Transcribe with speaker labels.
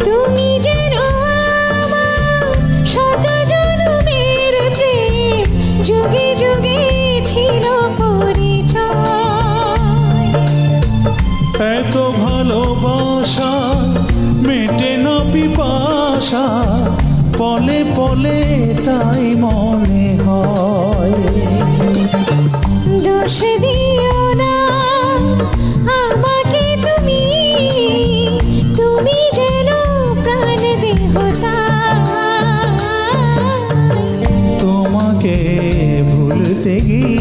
Speaker 1: তুমি যেন আমার শত জনমের প্রেম, যুগে যুগে ছিল পরিচয়।
Speaker 2: এত ভালোবাসা মেটে না পিপাসা, পলে পলে তাই মনে হয়।
Speaker 1: দোষ দিও না আমাকে তুমি, তুমি যেন প্রাণ দেহতা।
Speaker 2: তোমাকে ভুলতে গিয়ে